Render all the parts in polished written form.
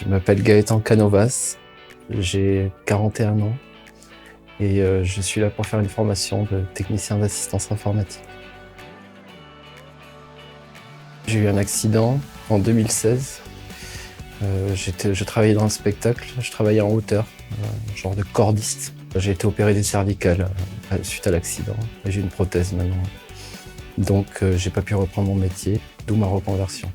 Je m'appelle Gaëtan Canovas, j'ai 41 ans et je suis là pour faire une formation de technicien d'assistance informatique. J'ai eu un accident en 2016. Je travaillais dans le spectacle, je travaillais en hauteur, genre de cordiste. J'ai été opéré des cervicales suite à l'accident et j'ai une prothèse maintenant. Donc j'ai pas pu reprendre mon métier, d'où ma reconversion.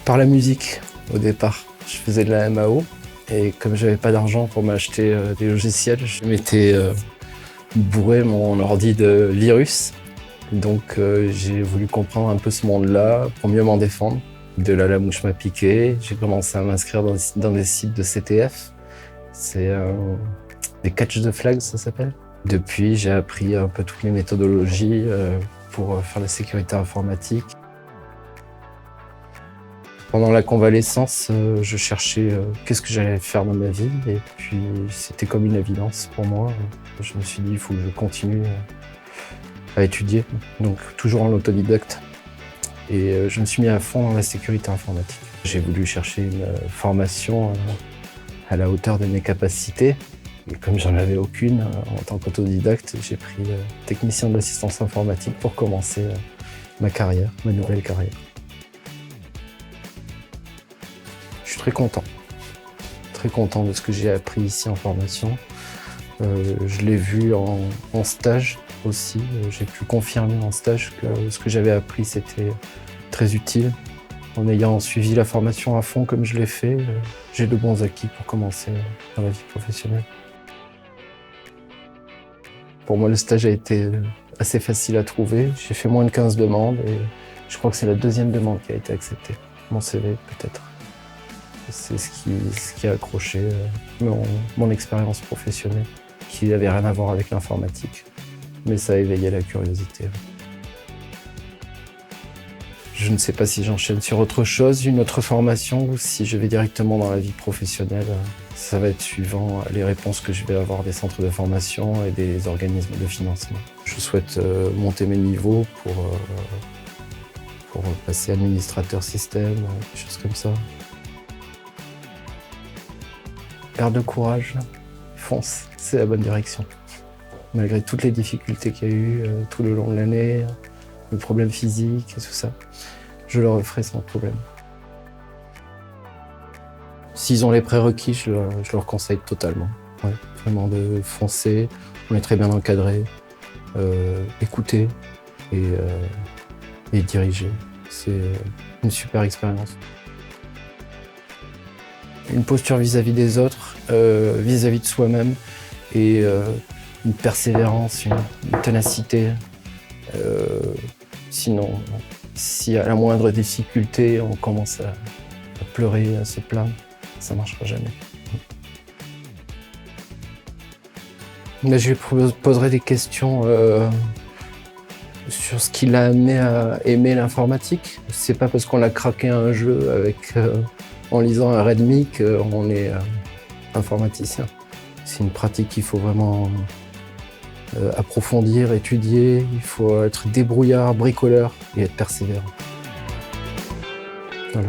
Par la musique, au départ. Je faisais de la MAO et comme j'avais pas d'argent pour m'acheter des logiciels, je m'étais bourré mon ordi de virus. Donc j'ai voulu comprendre un peu ce monde-là pour mieux m'en défendre. De là, la mouche m'a piqué. J'ai commencé à m'inscrire dans des sites de CTF. C'est des catch the flag, ça s'appelle. Depuis, j'ai appris un peu toutes les méthodologies pour faire la sécurité informatique. Pendant la convalescence, je cherchais qu'est-ce que j'allais faire dans ma vie et puis c'était comme une évidence pour moi. Je me suis dit il faut que je continue à étudier, donc toujours en autodidacte. Et je me suis mis à fond dans la sécurité informatique. J'ai voulu chercher une formation à la hauteur de mes capacités. Et comme j'en avais aucune en tant qu'autodidacte, j'ai pris technicien de l'assistance informatique pour commencer ma carrière, ma nouvelle carrière. Je suis très content de ce que j'ai appris ici en formation. Je l'ai vu en stage aussi. J'ai pu confirmer en stage que ce que j'avais appris c'était très utile. En ayant suivi la formation à fond comme je l'ai fait, j'ai de bons acquis pour commencer dans la vie professionnelle. Pour moi, le stage a été assez facile à trouver. J'ai fait moins de 15 demandes et je crois que c'est la deuxième demande qui a été acceptée. Mon CV peut-être. C'est ce qui a accroché mon expérience professionnelle, qui n'avait rien à voir avec l'informatique, mais ça a éveillé la curiosité. Je ne sais pas si j'enchaîne sur autre chose, une autre formation, ou si je vais directement dans la vie professionnelle. Ça va être suivant les réponses que je vais avoir des centres de formation et des organismes de financement. Je souhaite monter mes niveaux pour passer administrateur système, des choses comme ça. Garde courage, fonce, c'est la bonne direction. Malgré toutes les difficultés qu'il y a eu tout le long de l'année, le problème physique et tout ça, je le referai sans problème. S'ils ont les prérequis, je leur conseille totalement. Ouais, vraiment de foncer, on est très bien encadré, écouter et diriger. C'est une super expérience. Une posture vis-à-vis des autres, vis-à-vis de soi-même et une persévérance, une ténacité. Sinon, si à la moindre difficulté, on commence à pleurer, à se plaindre, ça ne marchera jamais. Mais je lui poserai des questions sur ce qui l'a amené à aimer l'informatique. C'est pas parce qu'on a craqué un jeu en lisant un README qu'on est informaticien. C'est une pratique qu'il faut vraiment approfondir, étudier. Il faut être débrouillard, bricoleur et être persévérant. Voilà.